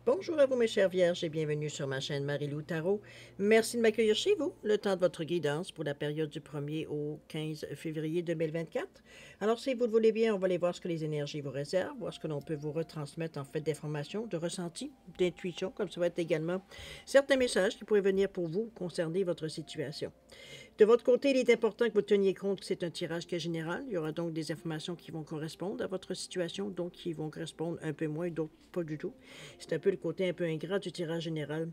Bonjour à vous mes chères vierges et bienvenue sur ma chaîne Marie-Lou Tarot. Merci de m'accueillir chez vous, le temps de votre guidance pour la période du 1er au 15 février 2024. Alors si vous le voulez bien, on va aller voir ce que les énergies vous réservent, voir ce que l'on peut vous retransmettre en fait d'informations, de ressentis, d'intuition, comme ça va être également certains messages qui pourraient venir pour vous concerner votre situation. De votre côté, il est important que vous teniez compte que c'est un tirage qui est général. Il y aura donc des informations qui vont correspondre à votre situation, donc qui vont correspondre un peu moins, d'autres pas du tout. C'est un peu le côté un peu ingrat du tirage général.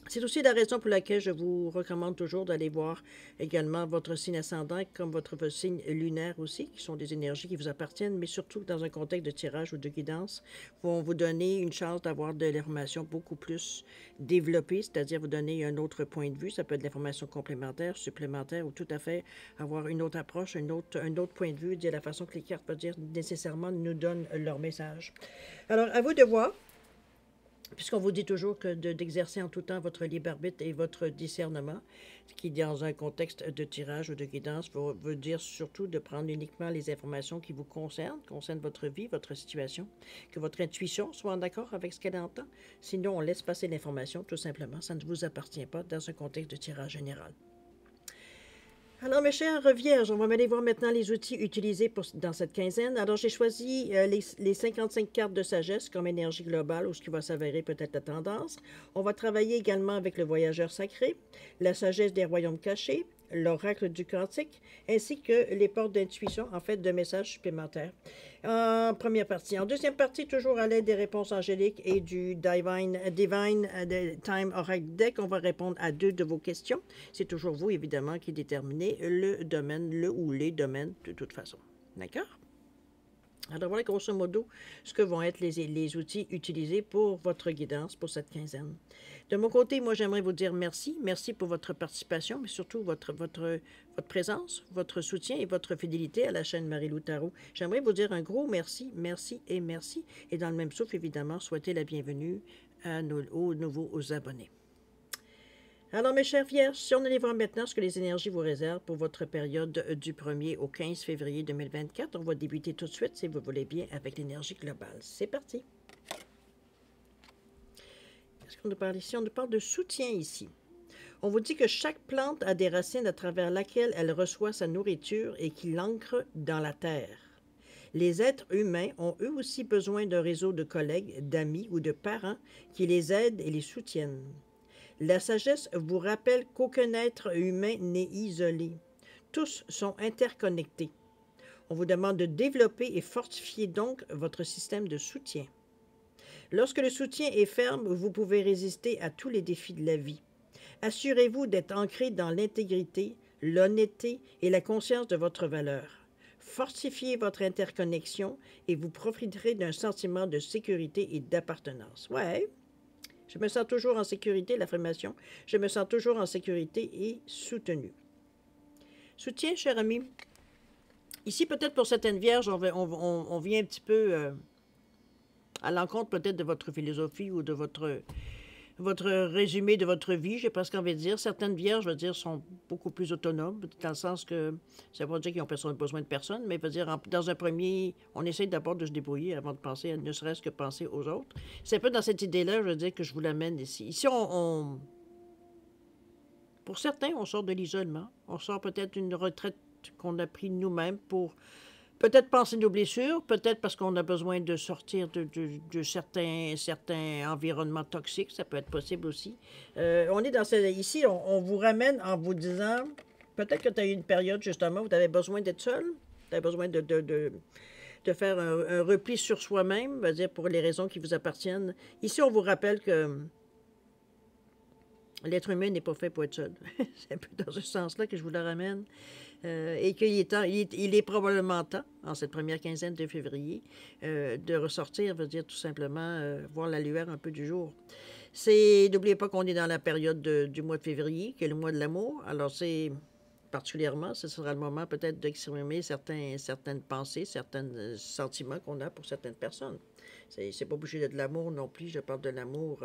C'est aussi la raison pour laquelle je vous recommande toujours d'aller voir également votre signe ascendant comme votre signe lunaire aussi, qui sont des énergies qui vous appartiennent, mais surtout dans un contexte de tirage ou de guidance, vont vous donner une chance d'avoir de l'information beaucoup plus développée, c'est-à-dire vous donner un autre point de vue. Ça peut être de l'information complémentaire, supplémentaire ou tout à fait avoir une autre approche, un autre point de vue, dire la façon que les cartes peuvent dire nécessairement nous donnent leur message. Alors, à vous de voir. Puisqu'on vous dit toujours que d'exercer en tout temps votre libre arbitre et votre discernement, ce qui, dans un contexte de tirage ou de guidance, veut dire surtout de prendre uniquement les informations qui vous concernent votre vie, votre situation, que votre intuition soit en accord avec ce qu'elle entend. Sinon, on laisse passer l'information, tout simplement. Ça ne vous appartient pas dans un contexte de tirage général. Alors, mes chers vierges, on va aller voir maintenant les outils utilisés dans cette quinzaine. Alors, j'ai choisi les 55 cartes de sagesse comme énergie globale ou ce qui va s'avérer peut-être la tendance. On va travailler également avec le voyageur sacré, la sagesse des royaumes cachés, l'oracle du cantique, ainsi que les portes d'intuition, en fait, de messages supplémentaires. En première partie. En deuxième partie, toujours à l'aide des réponses angéliques et du Divine Time Oracle Deck, on va répondre à 2 de vos questions. C'est toujours vous, évidemment, qui déterminez le domaine, le ou les domaines, de toute façon. D'accord? Alors voilà grosso modo ce que vont être les outils utilisés pour votre guidance pour cette quinzaine. De mon côté, moi j'aimerais vous dire merci. Merci pour votre participation, mais surtout votre présence, votre soutien et votre fidélité à la chaîne Marie-Lou Tarot. J'aimerais vous dire un gros merci, merci et merci. Et dans le même souffle, évidemment, souhaiter la bienvenue aux nouveaux abonnés. Alors, mes chers vierges, si on allait voir maintenant ce que les énergies vous réservent pour votre période du 1er au 15 février 2024, on va débuter tout de suite, si vous voulez bien, avec l'énergie globale. C'est parti. Qu'est-ce qu'on nous parle ici? On nous parle de soutien ici. On vous dit que chaque plante a des racines à travers laquelle elle reçoit sa nourriture et qui l'ancre dans la terre. Les êtres humains ont eux aussi besoin d'un réseau de collègues, d'amis ou de parents qui les aident et les soutiennent. La sagesse vous rappelle qu'aucun être humain n'est isolé. Tous sont interconnectés. On vous demande de développer et fortifier donc votre système de soutien. Lorsque le soutien est ferme, vous pouvez résister à tous les défis de la vie. Assurez-vous d'être ancré dans l'intégrité, l'honnêteté et la conscience de votre valeur. Fortifiez votre interconnexion et vous profiterez d'un sentiment de sécurité et d'appartenance. Ouais. Je me sens toujours en sécurité, l'affirmation. Je me sens toujours en sécurité et soutenu. Soutien, cher ami. Ici, peut-être pour certaines vierges, on vient un petit peu à l'encontre peut-être de votre philosophie ou de votre résumé de votre vie, j'ai presque envie de dire. Certaines vierges, je veux dire, sont beaucoup plus autonomes, dans le sens que, ça ne veut pas dire qu'ils ont besoin de personne, mais je veux dire, dans un premier, on essaie d'abord de se débrouiller avant de penser, ne serait-ce que penser aux autres. C'est un peu dans cette idée-là, je veux dire, que je vous l'amène ici. Ici, pour certains, on sort de l'isolement. On sort peut-être d'une retraite qu'on a prise nous-mêmes pour peut-être penser nos blessures, peut-être parce qu'on a besoin de sortir de certains environnements toxiques, ça peut être possible aussi. On est dans ici, on vous ramène en vous disant, peut-être que tu as eu une période justement où tu avais besoin d'être seul, tu avais besoin de faire un repli sur soi-même, va dire pour les raisons qui vous appartiennent. Ici, on vous rappelle que l'être humain n'est pas fait pour être seul. C'est un peu dans ce sens-là que je vous le ramène. Et qu'il il est probablement temps, en cette première quinzaine de février, de ressortir, veut dire tout simplement voir la lueur un peu du jour. N'oubliez pas qu'on est dans la période du mois de février, qui est le mois de l'amour. Alors c'est particulièrement, ce sera le moment peut-être d'exprimer certaines pensées, certains sentiments qu'on a pour certaines personnes. C'est pas obligé d'être de l'amour non plus, je parle de l'amour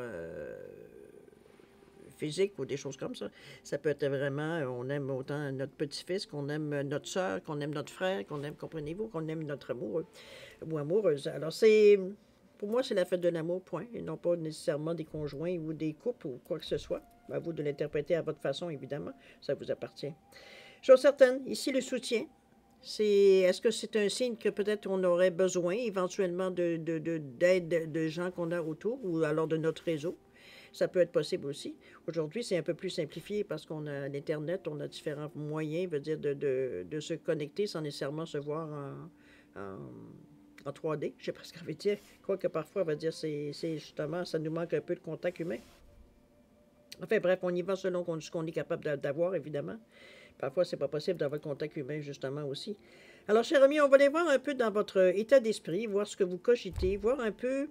physique ou des choses comme ça. Ça peut être vraiment, on aime autant notre petit-fils qu'on aime notre soeur, qu'on aime notre frère, qu'on aime, comprenez-vous, qu'on aime notre amoureux ou amoureuse. Alors, c'est Pour moi, c'est la fête de l'amour, point, et non pas nécessairement des conjoints ou des couples ou quoi que ce soit. À vous de l'interpréter à votre façon, évidemment. Ça vous appartient. Chose certaine, ici, le soutien. Est-ce que c'est un signe que peut-être on aurait besoin éventuellement d'aide de gens qu'on a autour ou alors de notre réseau? Ça peut être possible aussi. Aujourd'hui, c'est un peu plus simplifié parce qu'on a l'Internet, on a différents moyens, veut dire, de se connecter sans nécessairement se voir en 3D, j'ai presque envie de dire. Quoique parfois, on va dire, c'est justement, ça nous manque un peu de contact humain. Enfin bref, on y va selon ce qu'on est capable d'avoir, évidemment. Parfois, c'est pas possible d'avoir le contact humain, justement, aussi. Alors, cher ami, on va aller voir un peu dans votre état d'esprit, voir ce que vous cogitez, voir un peu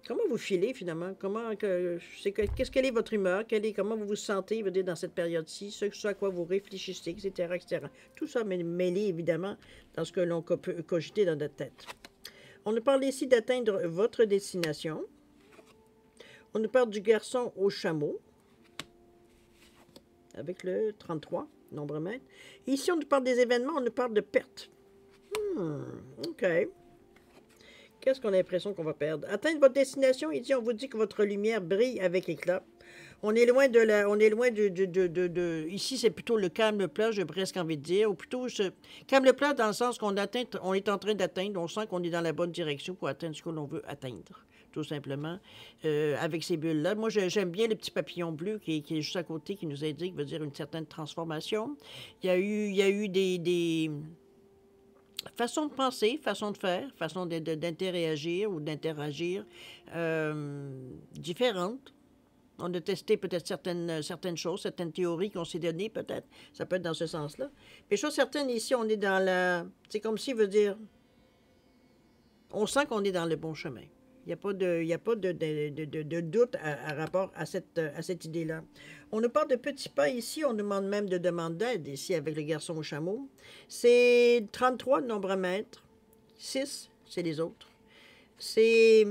comment vous filez, finalement. Qu'est-ce quelle est votre humeur, comment vous vous sentez, veut dire, dans cette période-ci, ce à quoi vous réfléchissez, etc., etc. Tout ça mêlé, évidemment, dans ce que l'on peut cogiter dans notre tête. On nous parle ici d'atteindre votre destination. On nous parle du garçon au chameau, avec le 33, nombre mètre. Ici, on nous parle des événements, on nous parle de pertes. OK. Qu'est-ce qu'on a l'impression qu'on va perdre? Atteindre votre destination, ici, on vous dit que votre lumière brille avec éclat. On est loin de la... On est loin ici, c'est plutôt le calme plat, j'ai presque envie de dire. Ou plutôt, calme plat dans le sens qu'on on est en train d'atteindre, on sent qu'on est dans la bonne direction pour atteindre ce que l'on veut atteindre, tout simplement, avec ces bulles-là. Moi, j'aime bien le petit papillon bleu qui est juste à côté, qui nous indique, veut dire, une certaine transformation. Il y a eu des façons de penser, façons de faire, façons d'interagir ou d'interagir différentes. On a testé peut-être certaines choses, certaines théories qu'on s'est données, peut-être. Ça peut être dans ce sens-là. Mais chose certaine, ici, on est dans la... C'est comme si, veut dire... On sent qu'on est dans le bon chemin. Il n'y a pas de doute à rapport à cette idée-là. On nous parle de petits pas ici. On nous demande même de demande d'aide ici avec le garçon au chameau. C'est 33 le nombre à mètre. 6, c'est les autres. C'est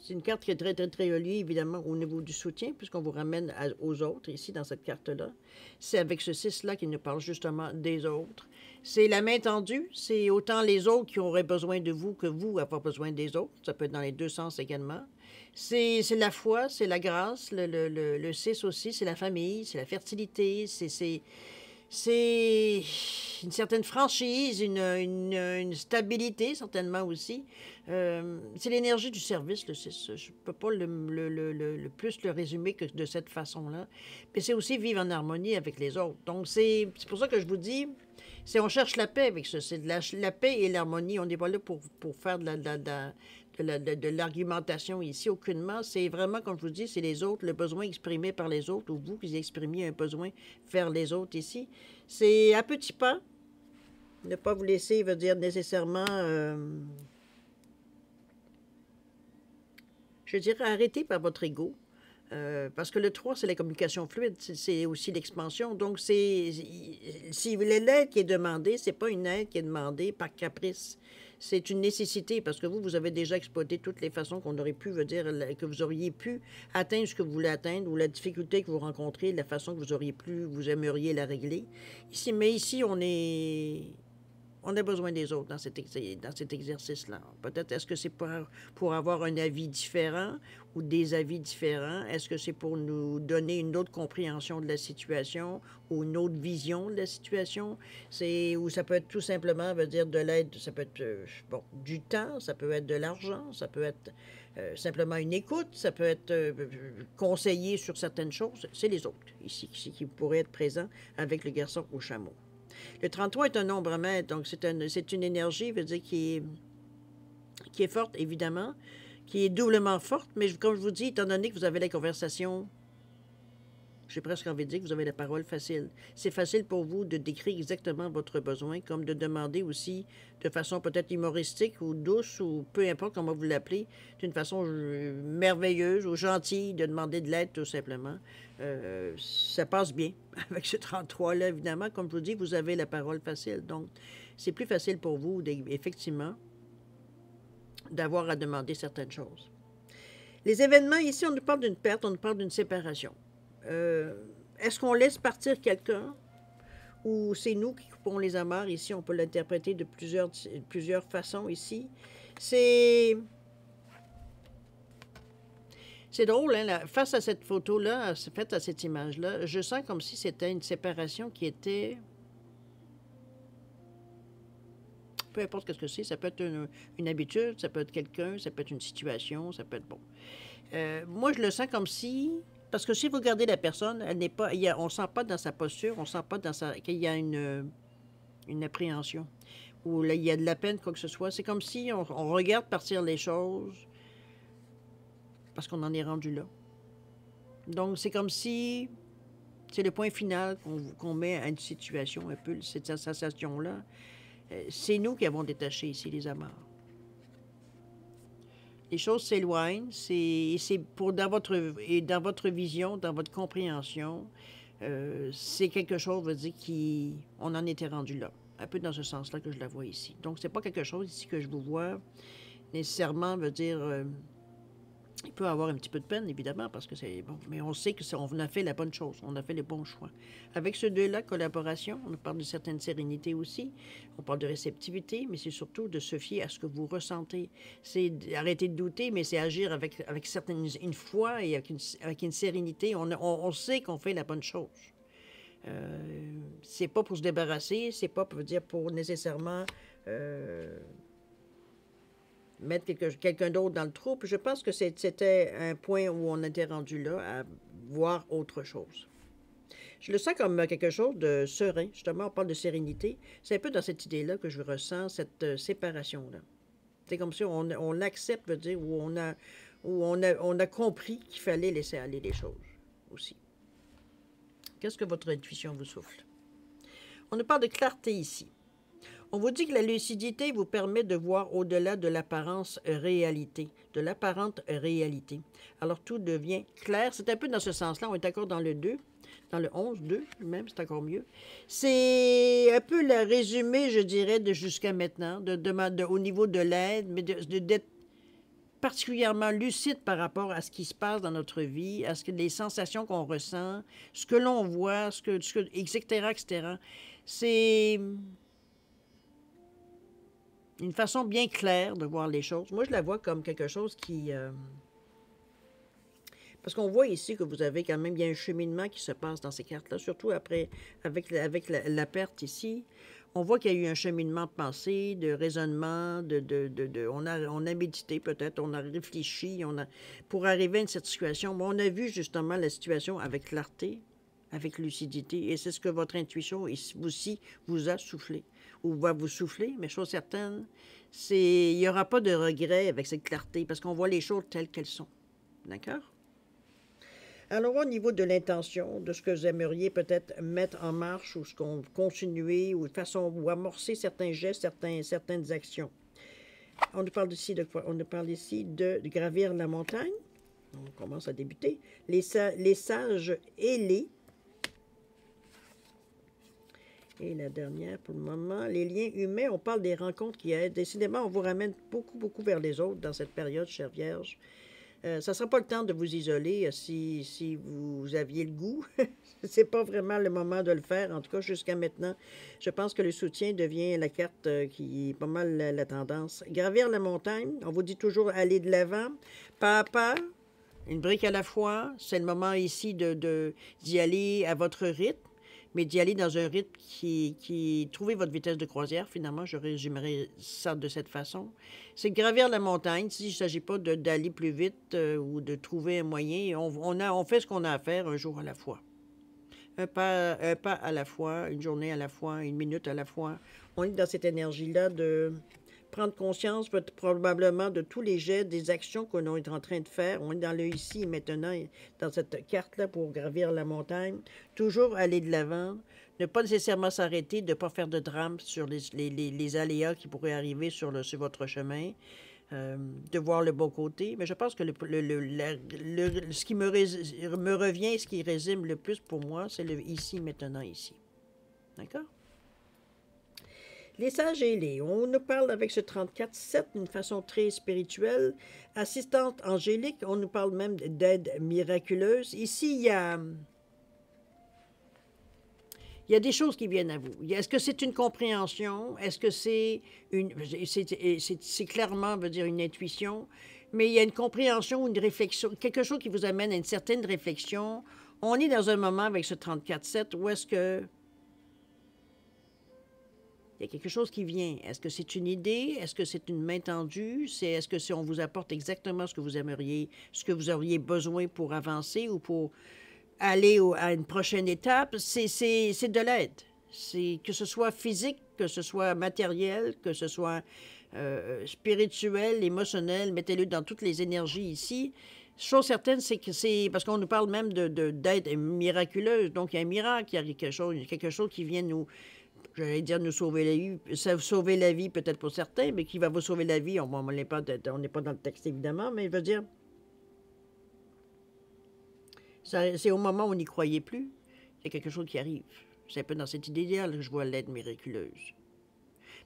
une carte qui est très, très, très reliée, évidemment, au niveau du soutien, puisqu'on vous ramène aux autres, ici, dans cette carte-là. C'est avec ce 6-là qui nous parle justement des autres. C'est la main tendue. C'est autant les autres qui auraient besoin de vous que vous avoir besoin des autres. Ça peut être dans les deux sens également. C'est la foi, c'est la grâce. Le 6 aussi, c'est la famille, c'est la fertilité, c'est une certaine franchise, une stabilité, certainement aussi. C'est l'énergie du service, le 6. Je ne peux pas le plus le résumer que de cette façon-là. Mais c'est aussi vivre en harmonie avec les autres. Donc, c'est pour ça que je vous dis, on cherche la paix avec ça. C'est la paix et l'harmonie. On n'est pas là pour faire de l'argumentation ici, aucunement. C'est vraiment, comme je vous dis, c'est les autres, le besoin exprimé par les autres, ou vous qui exprimiez un besoin vers les autres ici. C'est à petits pas. Ne pas vous laisser, veut dire nécessairement, je dirais, arrêter par votre ego. Parce que le 3, c'est la communication fluide, c'est aussi l'expansion. Donc, si l'aide qui est demandée, c'est pas une aide qui est demandée par caprice. C'est une nécessité parce que vous avez déjà exploité toutes les façons qu'on aurait pu, veut dire, que vous auriez pu atteindre ce que vous voulez atteindre ou la difficulté que vous rencontrez, la façon que vous aimeriez la régler. Mais ici, on a besoin des autres dans cet exercice-là. Peut-être est-ce que c'est pour avoir un avis différent ou des avis différents? Est-ce que c'est pour nous donner une autre compréhension de la situation ou une autre vision de la situation? Ou ça peut être tout simplement, veut dire, de l'aide, ça peut être du temps, ça peut être de l'argent, ça peut être simplement une écoute, ça peut être conseiller sur certaines choses. C'est les autres ici qui pourraient être présents avec le garçon au chameau. Le 33 est un nombre mètre, donc c'est une énergie, veut dire, qui est forte, évidemment, qui est doublement forte, mais comme je vous dis, étant donné que vous avez la conversation, j'ai presque envie de dire que vous avez la parole facile. C'est facile pour vous de décrire exactement votre besoin, comme de demander aussi de façon peut-être humoristique ou douce, ou peu importe comment vous l'appelez, d'une façon merveilleuse ou gentille, de demander de l'aide tout simplement. Ça passe bien avec ce 33-là, évidemment. Comme je vous dis, vous avez la parole facile. Donc, c'est plus facile pour vous, effectivement, d'avoir à demander certaines choses. Les événements, ici, on nous parle d'une perte, on nous parle d'une séparation. Est-ce qu'on laisse partir quelqu'un ou c'est nous qui coupons les amarres. Ici, on peut l'interpréter de plusieurs façons ici. C'est drôle, hein, face à cette photo-là, faite à cette image-là, je sens comme si c'était une séparation qui était... Peu importe ce que c'est, ça peut être une habitude, ça peut être quelqu'un, ça peut être une situation, ça peut être bon. Moi, je le sens comme si... Parce que si vous regardez la personne, elle n'est pas... on ne sent pas dans sa posture, on ne sent pas qu'il y a une appréhension. Ou là, il y a de la peine, quoi que ce soit. C'est comme si on regarde partir les choses parce qu'on en est rendu là. Donc, c'est comme si c'est le point final qu'on met à une situation, un peu, cette sensation-là. C'est nous qui avons détaché ici les amarres. Les choses s'éloignent, c'est pour dans votre vision, dans votre compréhension, c'est quelque chose, veut dire, on en était rendu là. Un peu dans ce sens-là que je la vois ici. Donc, c'est pas quelque chose ici que je vous vois nécessairement, veut dire, il peut avoir un petit peu de peine, évidemment, parce que c'est bon. Mais on sait qu'on a fait la bonne chose, on a fait le bon choix. Avec ce deux-là, collaboration, on parle de certaine sérénité aussi, on parle de réceptivité, mais c'est surtout de se fier à ce que vous ressentez. C'est arrêter de douter, mais c'est agir avec une foi et avec une sérénité. On sait qu'on fait la bonne chose. C'est pas pour se débarrasser, c'est pas pour dire pour nécessairement... mettre quelqu'un d'autre dans le trou. Puis je pense que c'était un point où on était rendu là, à voir autre chose. Je le sens comme quelque chose de serein. Justement, on parle de sérénité. C'est un peu dans cette idée-là que je ressens cette séparation-là. C'est comme si on accepte, veut dire, où on a compris qu'il fallait laisser aller les choses aussi. Qu'est-ce que votre intuition vous souffle? On nous parle de clarté ici. On vous dit que la lucidité vous permet de voir au-delà de l'apparente réalité. Alors, tout devient clair. C'est un peu dans ce sens-là. On est encore dans le 2, dans le 11, 2 même, c'est encore mieux. C'est un peu le résumé, je dirais, de jusqu'à maintenant, au niveau de l'aide, mais d'être particulièrement lucide par rapport à ce qui se passe dans notre vie, à les sensations qu'on ressent, ce que l'on voit, etc., etc. C'est... une façon bien claire de voir les choses. Moi, je la vois comme quelque chose qui... parce qu'on voit ici que vous avez quand même bien un cheminement qui se passe dans ces cartes-là, surtout après, avec la perte ici. On voit qu'il y a eu un cheminement de pensée, de raisonnement, on a médité peut-être, on a réfléchi, pour arriver à cette situation. Mais on a vu justement la situation avec clarté, avec lucidité, et c'est ce que votre intuition aussi vous a soufflé, ou va vous souffler, mais chose certaine, il n'y aura pas de regret avec cette clarté, parce qu'on voit les choses telles qu'elles sont. D'accord? Alors, au niveau de l'intention, de ce que vous aimeriez peut-être mettre en marche, ou ce qu'on continuer, ou de façon, ou amorcer certains gestes, certaines actions. On nous parle ici de quoi? On nous parle ici de gravir la montagne. On commence à débuter. Les sages ailés. Et la dernière pour le moment, les liens humains, on parle des rencontres qui aident. Décidément, on vous ramène beaucoup, beaucoup vers les autres dans cette période, chère Vierge. Ça ne sera pas le temps de vous isoler si vous aviez le goût. C'est pas vraiment le moment de le faire, en tout cas jusqu'à maintenant. Je pense que le soutien devient la carte qui est pas mal la tendance. Gravir la montagne, on vous dit toujours aller de l'avant, pas à pas, une brique à la fois. C'est le moment ici d'y aller à votre rythme, mais d'y aller dans un rythme qui trouvez votre vitesse de croisière, finalement, je résumerai ça de cette façon. C'est gravir la montagne, s'il ne s'agit pas d'aller plus vite ou de trouver un moyen. On fait ce qu'on a à faire un jour à la fois. Un pas à la fois, une journée à la fois, une minute à la fois. On est dans cette énergie-là de prendre conscience probablement de tous les gestes, des actions qu'on est en train de faire. On est dans le ici et maintenant, dans cette carte-là pour gravir la montagne. Toujours aller de l'avant, ne pas nécessairement s'arrêter, de ne pas faire de drame sur les aléas qui pourraient arriver sur votre chemin. De voir le bon côté. Mais je pense que ce qui me revient, ce qui résume le plus pour moi, c'est le ici, maintenant, ici. D'accord? Les sages ailés, on nous parle avec ce 34-7 d'une façon très spirituelle. Assistante angélique, on nous parle même d'aide miraculeuse. Ici, il y a Il y a des choses qui viennent à vous. Est-ce que c'est une compréhension? Est-ce que c'est une... C'est clairement, veut dire, une intuition, mais il y a une compréhension, une réflexion, quelque chose qui vous amène à une certaine réflexion. On est dans un moment avec ce 34-7 où est-ce que il y a quelque chose qui vient. Est-ce que c'est une idée? Est-ce que c'est une main tendue? Est-ce que si on vous apporte exactement ce que vous aimeriez, ce que vous auriez besoin pour avancer ou pour aller à une prochaine étape? C'est de l'aide. C'est que ce soit physique, que ce soit matériel, que ce soit spirituel, émotionnel, mettez-le dans toutes les énergies ici. Chose certaine, c'est que c'est parce qu'on nous parle même d'aide miraculeuse. Donc, il y a un miracle, il y a quelque chose qui vient nous, j'allais dire nous sauver la vie, sauver la vie peut-être pour certains, mais qui va vous sauver la vie, on n'est pas dans le texte évidemment, mais il veut dire, c'est au moment où on n'y croyait plus, il y a quelque chose qui arrive. C'est un peu dans cette idée idéale que je vois l'aide miraculeuse.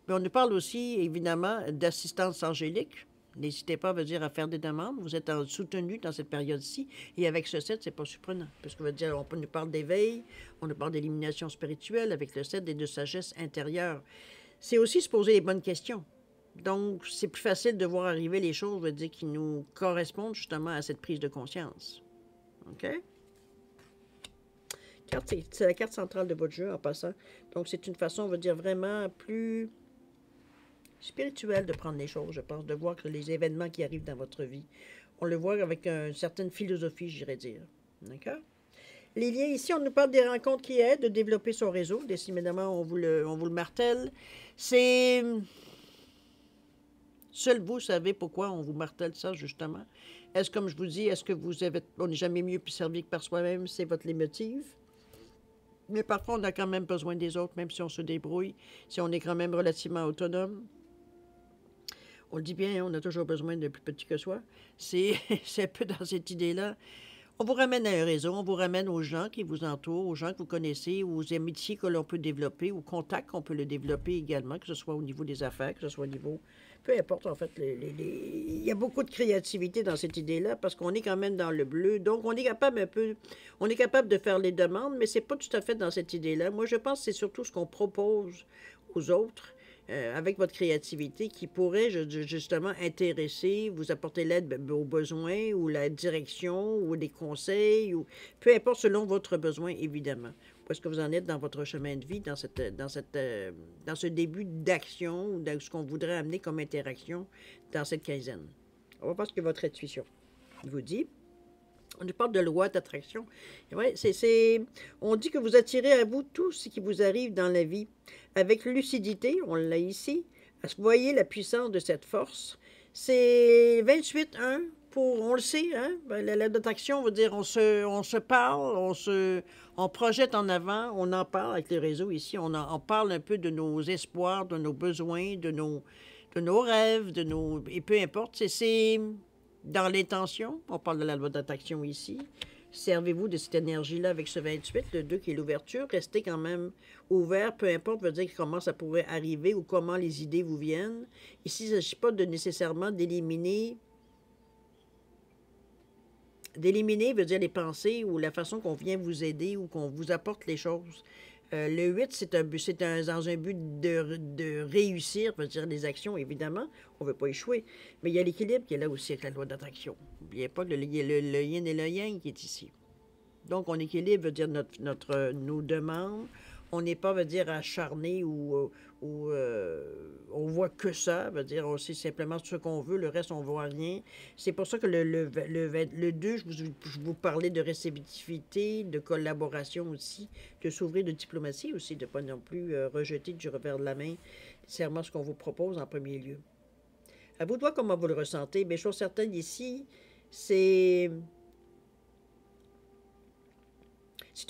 Mais on nous parle aussi, évidemment, d'assistance angélique. N'hésitez pas, veut dire, à faire des demandes. Vous êtes soutenu dans cette période-ci. Et avec ce 7, c'est pas surprenant. Parce que veut dire, on nous parle d'éveil, on nous parle d'élimination spirituelle avec le 7 et de sagesse intérieure. C'est aussi se poser les bonnes questions. Donc, c'est plus facile de voir arriver les choses, veut dire, qui nous correspondent justement à cette prise de conscience. OK? C'est la carte centrale de votre jeu en passant. Donc, c'est une façon, on va dire, vraiment plus spirituelle de prendre les choses, je pense, de voir que les événements qui arrivent dans votre vie, on le voit avec une certaine philosophie, j'irais dire. D'accord? Les liens ici, on nous parle des rencontres qui aident, de développer son réseau. Décidément, on vous le martèle. C'est... Seul vous savez pourquoi on vous martèle ça, justement. Est-ce, comme je vous dis, est-ce que vous avez... On n'est jamais mieux plus servi que par soi-même, c'est votre leitmotiv. Mais parfois, on a quand même besoin des autres, même si on se débrouille, si on est quand même relativement autonome. On le dit bien, on a toujours besoin de plus petit que soi. C'est un peu dans cette idée-là. On vous ramène à un réseau, on vous ramène aux gens qui vous entourent, aux gens que vous connaissez, aux amitiés que l'on peut développer, aux contacts qu'on peut le développer également, que ce soit au niveau des affaires, que ce soit au niveau... Peu importe, en fait, il y a beaucoup de créativité dans cette idée-là parce qu'on est quand même dans le bleu. Donc, on est capable un peu... On est capable de faire les demandes, mais c'est pas tout à fait dans cette idée-là. Moi, je pense que c'est surtout ce qu'on propose aux autres avec votre créativité qui pourrait justement intéresser, vous apporter l'aide aux besoins ou la direction ou des conseils, ou peu importe selon votre besoin, évidemment. Où est-ce que vous en êtes dans votre chemin de vie, dans ce début d'action ou dans ce qu'on voudrait amener comme interaction dans cette quinzaine. On va voir ce que votre intuition vous dit. On nous parle de loi d'attraction. Ouais, on dit que vous attirez à vous tout ce qui vous arrive dans la vie. Avec lucidité, on l'a ici. Voyez la puissance de cette force. C'est 28-1 pour, on le sait, hein? La loi d'attraction veut dire on se parle, on projette en avant, on en parle avec les réseaux ici. On parle un peu de nos espoirs, de nos besoins, de nos rêves, et peu importe. C'est dans l'intention, on parle de la loi d'attraction ici. Servez-vous de cette énergie-là avec ce 28, le 2 qui est l'ouverture. Restez quand même ouvert, peu importe, veut dire comment ça pourrait arriver ou comment les idées vous viennent. Ici, il ne s'agit pas de nécessairement d'éliminer veut dire les pensées ou la façon qu'on vient vous aider ou qu'on vous apporte les choses. Le 8, c'est dans un but de réussir, veut dire des actions, évidemment. On ne veut pas échouer. Mais il y a l'équilibre qui est là aussi avec la loi d'attraction. N'oubliez pas que le yin et le yang qui est ici. Donc, on équilibre, veut dire nos demandes. On n'est pas, veut dire, acharné ou on voit que ça, veut dire, on sait simplement ce qu'on veut, le reste, on ne voit rien. C'est pour ça que le 2, je vous parlais de réceptivité, de collaboration aussi, de s'ouvrir de diplomatie aussi, de ne pas non plus rejeter du revers de la main nécessairement ce qu'on vous propose en premier lieu. À vous de voir comment vous le ressentez. Mais chose certaine ici, c'est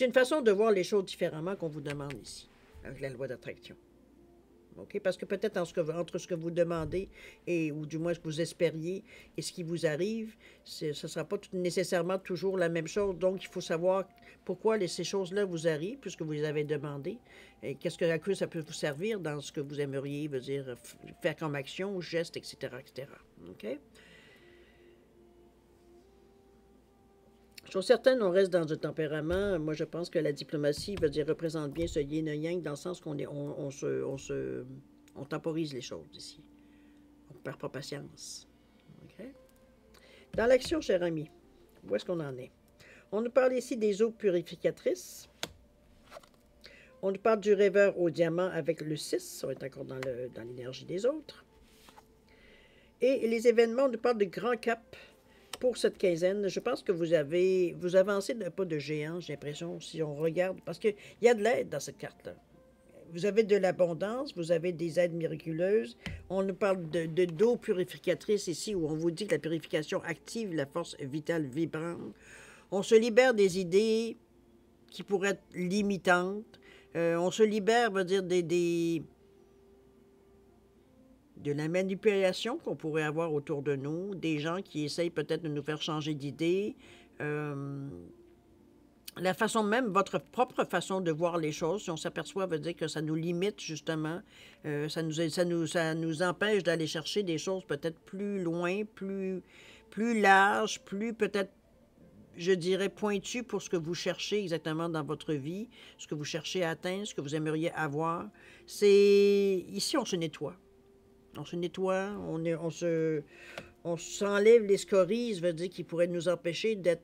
une façon de voir les choses différemment qu'on vous demande ici, avec la loi d'attraction. OK? Parce que peut-être entre ce que vous demandez, ou du moins ce que vous espériez, et ce qui vous arrive, ce ne sera pas nécessairement toujours la même chose. Donc, il faut savoir pourquoi ces choses-là vous arrivent, puisque vous les avez demandées, et à quoi ça peut vous servir dans ce que vous aimeriez, veut dire, faire comme action, geste, etc., etc. OK? Je suis certaine, on reste dans un tempérament. Moi, je pense que la diplomatie, veut dire, représente bien ce yin et yang dans le sens qu'on est, on temporise les choses ici. On ne perd pas patience. OK? Dans l'action, cher ami, où est-ce qu'on en est? On nous parle ici des eaux purificatrices. On nous parle du rêveur au diamant avec le 6. On est encore dans l'énergie des autres. Et les événements, on nous parle de grand cap pour cette quinzaine. Je pense que vous avancez d'un pas de géant, j'ai l'impression, si on regarde, parce qu'il y a de l'aide dans cette carte-là. Vous avez de l'abondance, vous avez des aides miraculeuses. On nous parle d'eau purificatrice ici, où on vous dit que la purification active la force vitale vibrante. On se libère des idées qui pourraient être limitantes. On se libère, veut dire, de la manipulation qu'on pourrait avoir autour de nous, des gens qui essayent peut-être de nous faire changer d'idée. La façon même, votre propre façon de voir les choses, si on s'aperçoit, veut dire que ça nous limite justement, ça nous empêche d'aller chercher des choses peut-être plus loin, plus larges, plus peut-être, je dirais, pointues pour ce que vous cherchez exactement dans votre vie, ce que vous cherchez à atteindre, ce que vous aimeriez avoir. Ici, on se nettoie. On se nettoie, on s'enlève les scories, veut dire, qui pourraient nous empêcher d'être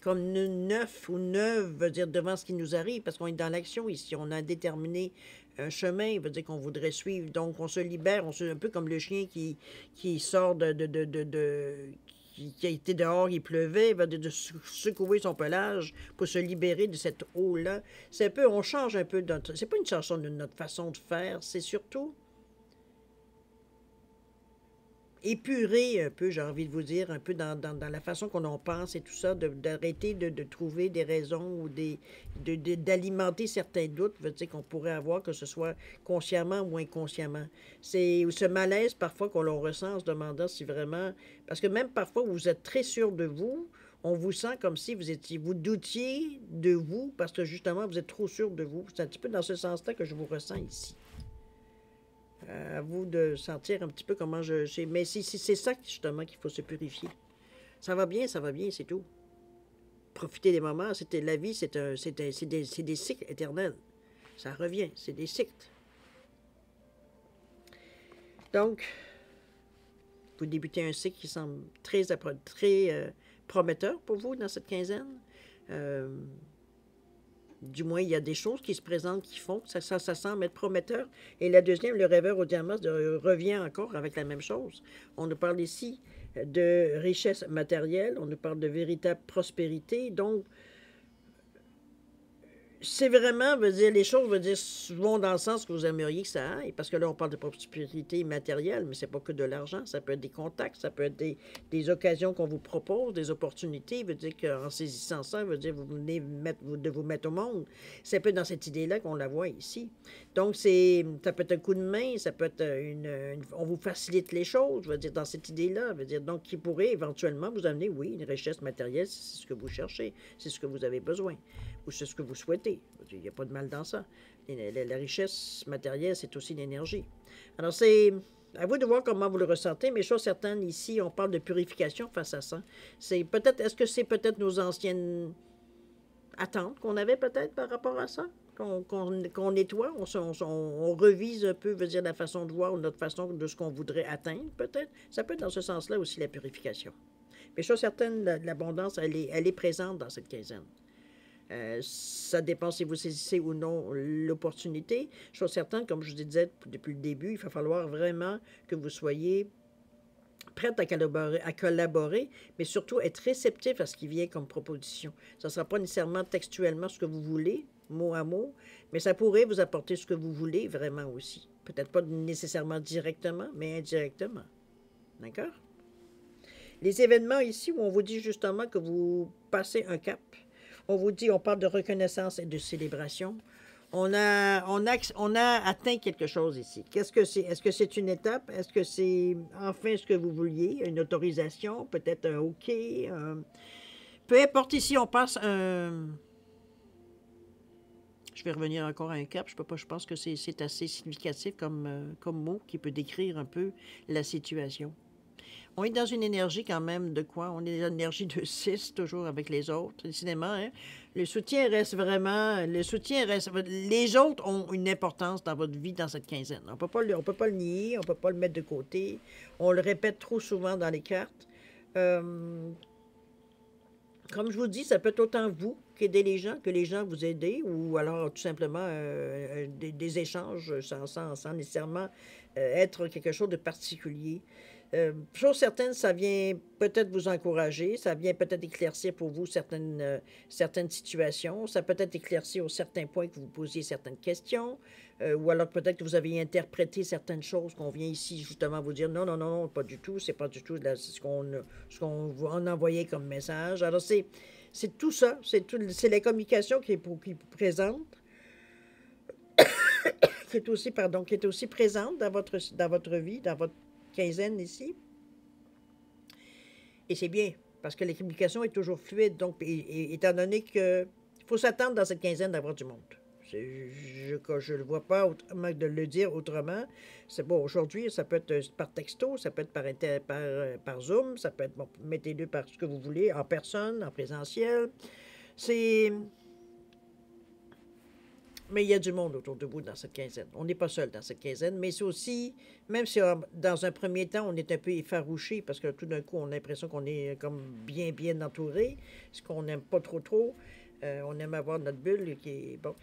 comme neuf ou neuve, veut dire, devant ce qui nous arrive, parce qu'on est dans l'action ici. On a déterminé un chemin, veut dire qu'on voudrait suivre. Donc, on se libère, un peu comme le chien qui sort qui a été dehors, il pleuvait, veut dire de secouer son pelage pour se libérer de cette eau-là. C'est un peu, on change un peu, c'est pas une chanson de notre façon de faire, c'est surtout épurer un peu, j'ai envie de vous dire, un peu dans la façon qu'on en pense et tout ça, d'arrêter de trouver des raisons ou d'alimenter certains doutes, veut dire qu'on pourrait avoir, que ce soit consciemment ou inconsciemment. C'est ce malaise parfois qu'on l'on ressent en se demandant si vraiment... Parce que même parfois, vous êtes très sûr de vous, on vous sent comme si vous doutiez de vous, parce que justement, vous êtes trop sûr de vous. C'est un petit peu dans ce sens-là que je vous ressens ici. À vous de sentir un petit peu comment mais c'est ça, justement, qu'il faut se purifier. Ça va bien, c'est tout. Profiter des moments, la vie, c'est des cycles éternels. Ça revient, c'est des cycles. Donc, vous débutez un cycle qui semble très prometteur pour vous dans cette quinzaine. Du moins, il y a des choses qui se présentent qui font que ça semble être prometteur. Et la deuxième, le rêveur au diamant, revient encore avec la même chose. On nous parle ici de richesse matérielle, on nous parle de véritable prospérité. Donc, c'est vraiment, veut dire, les choses, veut dire, vont dans le sens que vous aimeriez que ça aille. Parce que là, on parle de prospérité matérielle, mais c'est pas que de l'argent. Ça peut être des contacts, ça peut être des occasions qu'on vous propose, des opportunités. Veut dire qu'en saisissant ça, veut dire, vous venez de vous mettre au monde. C'est un peu dans cette idée-là qu'on la voit ici. Donc, ça peut être un coup de main, ça peut être on vous facilite les choses, veut dire, dans cette idée-là. Veut dire, donc, qui pourrait éventuellement vous amener, oui, une richesse matérielle, c'est ce que vous cherchez, c'est ce que vous avez besoin, ou c'est ce que vous souhaitez. Il n'y a pas de mal dans ça. La richesse matérielle, c'est aussi l'énergie. Alors, c'est à vous de voir comment vous le ressentez, mais chose certaine, ici, on parle de purification face à ça. Est-ce que c'est peut-être nos anciennes attentes qu'on avait peut-être par rapport à ça? Qu'on nettoie, on revise un peu, veut dire, la façon de voir ou notre façon de ce qu'on voudrait atteindre, peut-être. Ça peut être dans ce sens-là aussi la purification. Mais chose certaine, l'abondance, elle est présente dans cette quinzaine. Ça dépend si vous saisissez ou non l'opportunité. Chose certaine, comme je vous disais depuis le début, il va falloir vraiment que vous soyez prête à collaborer, mais surtout être réceptif à ce qui vient comme proposition. Ça ne sera pas nécessairement textuellement ce que vous voulez, mot à mot, mais ça pourrait vous apporter ce que vous voulez vraiment aussi. Peut-être pas nécessairement directement, mais indirectement. D'accord? Les événements ici où on vous dit justement que vous passez un cap, on vous dit, on parle de reconnaissance et de célébration. On a atteint quelque chose ici. Qu'est-ce que c'est? Est-ce que c'est une étape? Est-ce que c'est enfin ce que vous vouliez? Une autorisation? Peut-être un OK? Peu importe ici, on passe un... Je vais revenir encore à un cap. Je peux pas, je pense que c'est assez significatif comme mot qui peut décrire un peu la situation. On est dans une énergie quand même de quoi? On est dans une énergie de 6 toujours avec les autres, décidément, hein? Le soutien reste vraiment... Le soutien reste... Les autres ont une importance dans votre vie dans cette quinzaine. On peut pas le nier, on peut pas le mettre de côté. On le répète trop souvent dans les cartes. Euh, Comme je vous dis, ça peut être autant vous qu'aider les gens, que les gens vous aider, ou alors tout simplement des échanges sans nécessairement être quelque chose de particulier. Chose certaine, ça vient peut-être vous encourager, ça vient peut-être éclaircir pour vous certaines situations, ça peut-être éclaircir au certain point que vous posiez certaines questions, ou alors peut-être que vous avez interprété certaines choses qu'on vient ici justement vous dire non, non, non, non, pas du tout, c'est pas du tout ce qu'on vous en envoyait comme message. Alors c'est tout ça, c'est la communication qui est présente, qui est aussi présente dans votre vie, dans votre quinzaine ici. Et c'est bien, parce que la communication est toujours fluide. Donc, étant donné que il faut s'attendre dans cette quinzaine d'avoir du monde. Je ne vois pas autrement que de le dire autrement. C'est bon, aujourd'hui, ça peut être par texto, ça peut être par Zoom, ça peut être, bon, mettez-le par ce que vous voulez, en personne, en présentiel. C'est... Mais il y a du monde autour de vous dans cette quinzaine. On n'est pas seul dans cette quinzaine, mais c'est aussi, même si dans un premier temps, on est un peu effarouché, parce que tout d'un coup, on a l'impression qu'on est comme bien, bien entouré, ce qu'on n'aime pas trop, trop. On aime avoir notre bulle qui est, bon,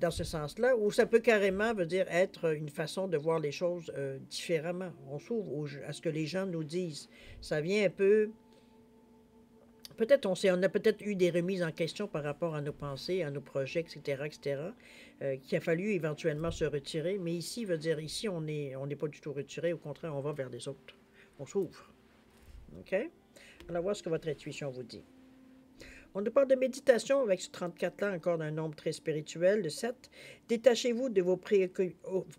dans ce sens-là, où ça peut carrément veut dire être une façon de voir les choses différemment. On s'ouvre à ce que les gens nous disent. Ça vient un peu... Peut-être on a peut-être eu des remises en question par rapport à nos pensées, à nos projets, etc., etc., qu'il a fallu éventuellement se retirer. Mais ici, veut dire, ici, on n'est pas du tout retiré. Au contraire, on va vers les autres. On s'ouvre. OK? On va voir ce que votre intuition vous dit. On nous parle de méditation avec ce 34-là, encore d'un nombre très spirituel, le 7. Détachez-vous de vos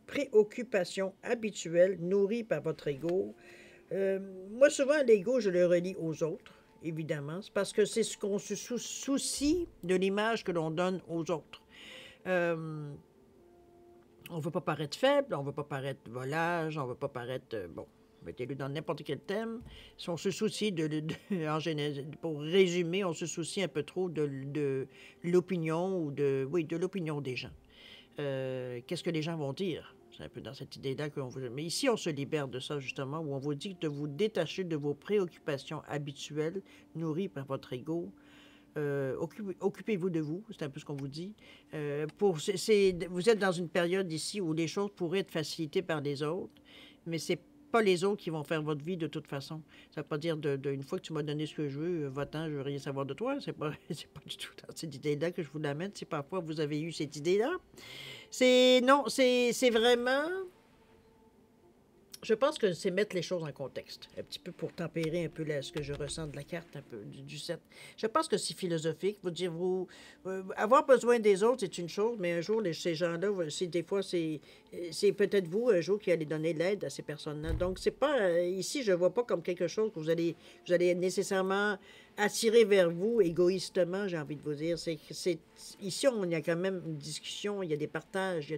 préoccupations habituelles nourries par votre ego. Moi, souvent, l'ego, je le relie aux autres, évidemment. C'est parce que c'est ce qu'on se soucie de l'image que l'on donne aux autres. On ne veut pas paraître faible, on ne veut pas paraître volage, on ne veut pas paraître... bon, mettez-le dans n'importe quel thème. Si on se soucie en général, pour résumer, on se soucie un peu trop de l'opinion ou de l'opinion des gens. Qu'est-ce que les gens vont dire? C'est un peu dans cette idée-là qu'on vous... Mais ici, on se libère de ça, justement, où on vous dit de vous détacher de vos préoccupations habituelles, nourries par votre ego. Occupez-vous de vous, c'est un peu ce qu'on vous dit. Vous êtes dans une période ici où les choses pourraient être facilitées par les autres, mais c'est pas les autres qui vont faire votre vie de toute façon. Ça ne veut pas dire une fois que tu m'as donné ce que je veux, va-t'en, je veux rien savoir de toi. C'est pas du tout dans cette idée-là que je vous l'amène. Si parfois vous avez eu cette idée-là, c'est vraiment... Je pense que c'est mettre les choses en contexte, un petit peu pour tempérer un peu ce que je ressens de la carte, un peu du 7. Je pense que c'est philosophique. Avoir besoin des autres, c'est une chose, mais un jour, ces gens-là, des fois, c'est peut-être vous, un jour, qui allez donner l'aide à ces personnes-là. Donc, c'est pas... ici, je ne vois pas comme quelque chose que vous allez nécessairement attirer vers vous égoïstement, j'ai envie de vous dire. Ici, il y a quand même une discussion, il y a des partages,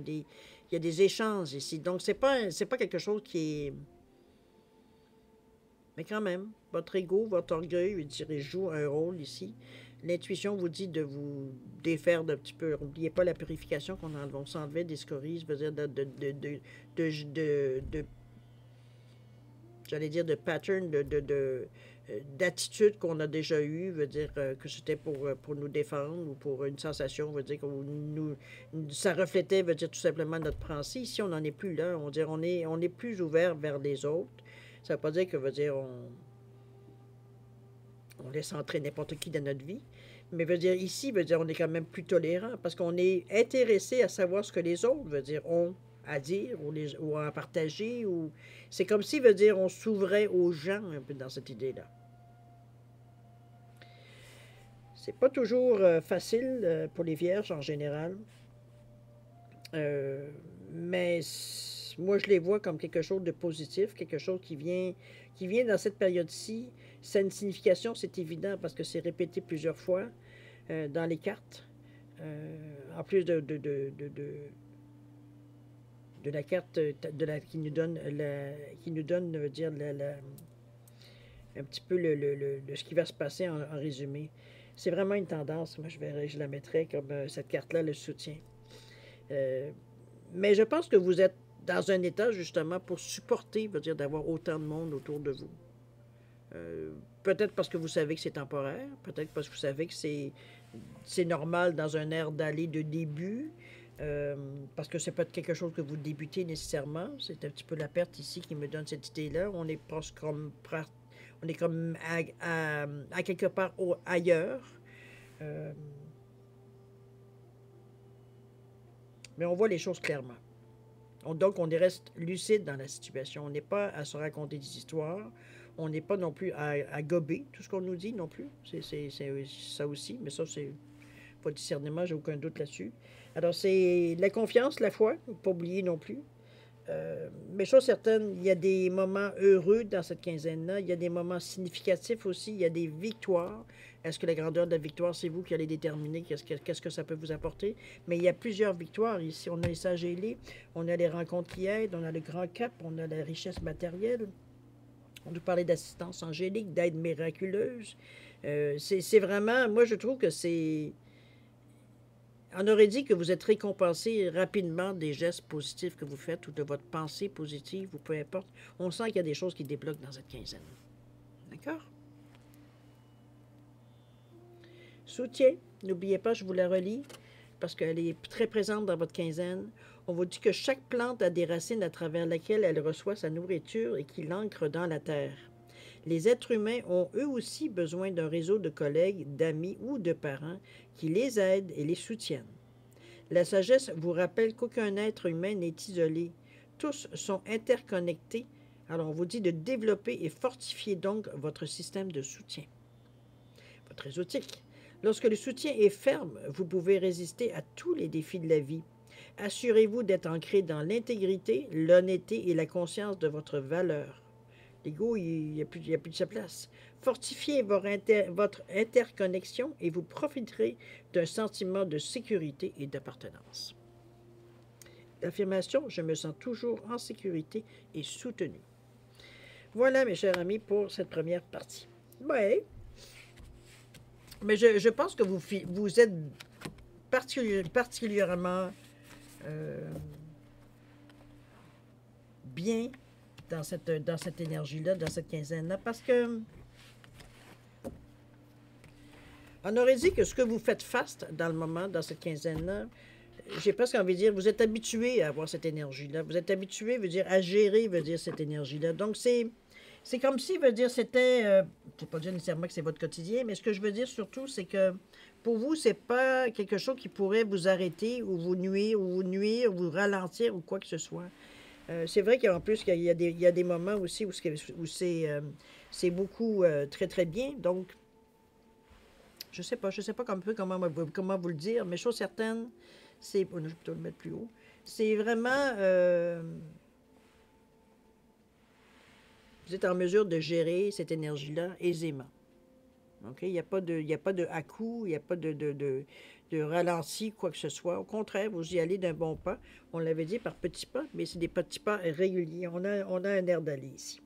il y a des échanges ici. Donc, c'est pas quelque chose qui est... Mais quand même, votre ego, votre orgueil, je dirais, joue un rôle ici. L'intuition vous dit de vous défaire d'un petit peu. N'oubliez pas la purification qu'on s'enlevait des scories, veut dire j'allais dire de pattern, d'attitude qu'on a déjà eue, veut dire que c'était pour nous défendre ou pour une sensation, veut dire que ça reflétait, veut dire tout simplement notre pensée. Ici, on n'en est plus là. On est plus ouvert vers les autres. Ça ne veut pas dire que, veut dire, on laisse entrer n'importe qui dans notre vie. Mais veut dire ici, veut dire on est quand même plus tolérant parce qu'on est intéressé à savoir ce que les autres, veut dire, ont à dire ou à partager. C'est comme si, veut dire, on s'ouvrait aux gens un peu dans cette idée-là. C'est pas toujours facile pour les vierges en général. Mais moi, je les vois comme quelque chose de positif, quelque chose qui vient dans cette période-ci. Ça a une signification, c'est évident, parce que c'est répété plusieurs fois dans les cartes. En plus de la carte qui nous donne, veut dire, un petit peu ce qui va se passer en résumé. C'est vraiment une tendance. Moi, je la mettrais comme cette carte-là, le soutien. Euh, mais je pense que vous êtes dans un état justement pour supporter, veut dire d'avoir autant de monde autour de vous. Peut-être parce que vous savez que c'est temporaire, peut-être parce que vous savez que c'est normal dans un air d'aller de début, parce que c'est pas quelque chose que vous débutez nécessairement. C'est un petit peu la perte ici qui me donne cette idée-là. On est proche comme on est comme à quelque part ailleurs. Euh, mais on voit les choses clairement. Donc, on reste lucide dans la situation. On n'est pas à se raconter des histoires. On n'est pas non plus à gober tout ce qu'on nous dit non plus. C'est ça aussi, mais ça, c'est pas discernement, j'ai aucun doute là-dessus. Alors, c'est la confiance, la foi, pas oublier non plus. Mais chose certaine, il y a des moments heureux dans cette quinzaine-là. Il y a des moments significatifs aussi. Il y a des victoires. Est-ce que la grandeur de la victoire, c'est vous qui allez déterminer qu'est-ce que ça peut vous apporter? Mais il y a plusieurs victoires ici. On a les sages ailés, on a les rencontres qui aident, on a le grand cap, on a la richesse matérielle. On nous parlait d'assistance angélique, d'aide miraculeuse. C'est vraiment, moi je trouve que c'est... On aurait dit que vous êtes récompensé rapidement des gestes positifs que vous faites ou de votre pensée positive ou peu importe. On sent qu'il y a des choses qui débloquent dans cette quinzaine. D'accord? Soutien. N'oubliez pas, je vous la relis parce qu'elle est très présente dans votre quinzaine. On vous dit que chaque plante a des racines à travers lesquelles elle reçoit sa nourriture et qui l'ancre dans la terre. Les êtres humains ont eux aussi besoin d'un réseau de collègues, d'amis ou de parents qui les aident et les soutiennent. La sagesse vous rappelle qu'aucun être humain n'est isolé. Tous sont interconnectés. Alors on vous dit de développer et fortifier donc votre système de soutien. Votre réseautique. Lorsque le soutien est ferme, vous pouvez résister à tous les défis de la vie. Assurez-vous d'être ancré dans l'intégrité, l'honnêteté et la conscience de votre valeur. L'ego, il n'y a plus de sa place. Fortifiez votre interconnexion et vous profiterez d'un sentiment de sécurité et d'appartenance. L'affirmation, je me sens toujours en sécurité et soutenu. Voilà, mes chers amis, pour cette première partie. Oui. Mais je pense que vous êtes particulièrement bien dans cette énergie-là, dans cette quinzaine-là, parce que on aurait dit que ce que vous faites face dans le moment, dans cette quinzaine-là, j'ai presque envie de dire, vous êtes habitué à avoir cette énergie-là. Vous êtes habitué, veut dire, à gérer, veut dire, cette énergie-là. Donc, c'est comme si, veut dire, c'était... c'est pas dire nécessairement que c'est votre quotidien, mais ce que je veux dire surtout, c'est que pour vous, c'est pas quelque chose qui pourrait vous arrêter ou vous nuire, ou vous ralentir ou quoi que ce soit. C'est vrai qu'en plus, il y a des moments aussi où c'est beaucoup très, très bien. Donc, je sais pas comment vous le dire, mais chose certaine, c'est... Oh, je vais plutôt le mettre plus haut. C'est vraiment... vous êtes en mesure de gérer cette énergie-là aisément. Okay? Il n'y a pas de à-coup, il n'y a pas de ralenti, quoi que ce soit. Au contraire, vous y allez d'un bon pas. On l'avait dit par petits pas, mais c'est des petits pas réguliers. On a un air d'aller ici.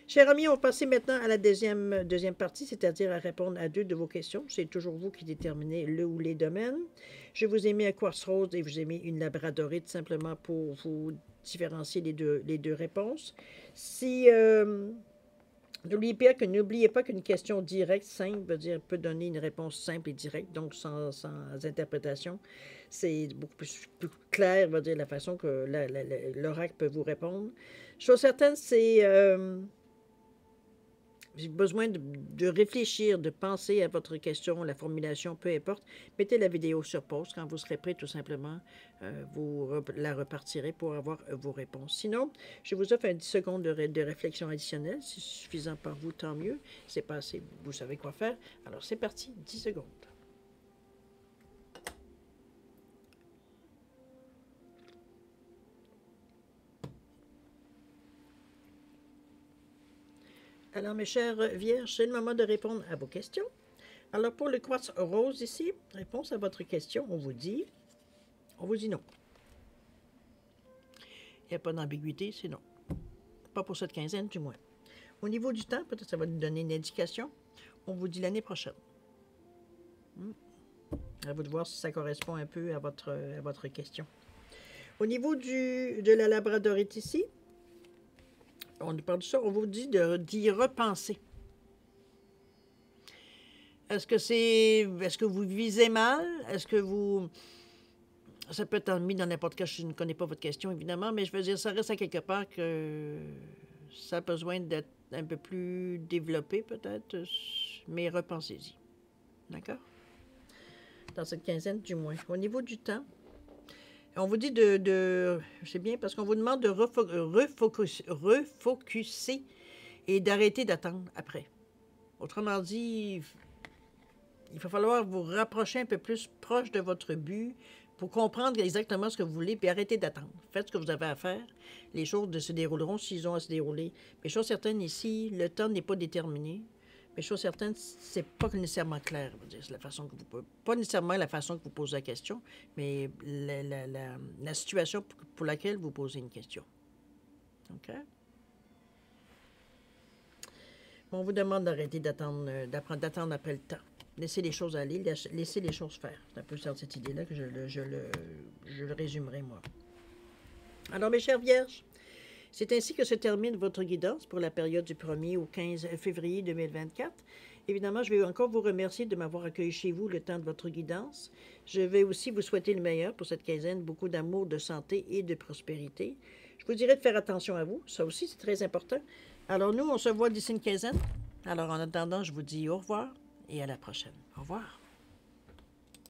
Chers amis, on va passer maintenant à la deuxième partie, c'est-à-dire à répondre à 2 de vos questions. C'est toujours vous qui déterminez le ou les domaines. Je vous ai mis un quartz rose et vous ai mis une labradorite simplement pour vous différencier les deux réponses. Si... N'oubliez pas qu'une question directe, simple, peut donner une réponse simple et directe, donc sans interprétation. C'est beaucoup plus clair, veut dire, la façon que l'oracle peut vous répondre. Chose certaine, c'est... j'ai besoin de réfléchir, de penser à votre question, la formulation, peu importe. Mettez la vidéo sur pause. Quand vous serez prêt, tout simplement, vous la repartirez pour avoir vos réponses. Sinon, je vous offre un 10 secondes de réflexion additionnelle. Si c'est suffisant par vous, tant mieux. C'est pas assez, vous savez quoi faire. Alors, c'est parti, 10 secondes. Alors, mes chères vierges, c'est le moment de répondre à vos questions. Alors, pour le quartz rose ici, réponse à votre question, on vous dit non. Il n'y a pas d'ambiguïté, c'est non. Pas pour cette quinzaine, du moins. Au niveau du temps, peut-être ça va nous donner une indication. On vous dit l'année prochaine. À vous de voir si ça correspond un peu à votre question. Au niveau de la labradorite ici, on parle de ça, on vous dit d'y repenser. Est-ce que vous visez mal? Est-ce que vous... Ça peut être mis dans n'importe quel cas, je ne connais pas votre question, évidemment, mais je veux dire, ça reste à quelque part que ça a besoin d'être un peu plus développé, peut-être, mais repensez-y. D'accord? Dans cette quinzaine, du moins. Au niveau du temps, on vous dit c'est bien, parce qu'on vous demande de refocuser et d'arrêter d'attendre après. Autrement dit, il va falloir vous rapprocher un peu plus proche de votre but pour comprendre exactement ce que vous voulez, puis arrêter d'attendre. Faites ce que vous avez à faire. Les choses se dérouleront s'ils ont à se dérouler. Mais chose certaine, ici, le temps n'est pas déterminé. Mais chose certaine, c'est pas nécessairement clair. C'est la façon que vous... Pas nécessairement la façon que vous posez la question, mais la situation pour laquelle vous posez une question. OK? On vous demande d'arrêter d'attendre après le temps. Laissez les choses aller, laissez les choses faire. C'est un peu sur cette idée-là que je le résumerai, moi. Alors, mes chères vierges, c'est ainsi que se termine votre guidance pour la période du 1er au 15 février 2024. Évidemment, je vais encore vous remercier de m'avoir accueilli chez vous le temps de votre guidance. Je vais aussi vous souhaiter le meilleur pour cette quinzaine, beaucoup d'amour, de santé et de prospérité. Je vous dirais de faire attention à vous, ça aussi c'est très important. Alors nous, on se voit d'ici une quinzaine. Alors en attendant, je vous dis au revoir et à la prochaine. Au revoir.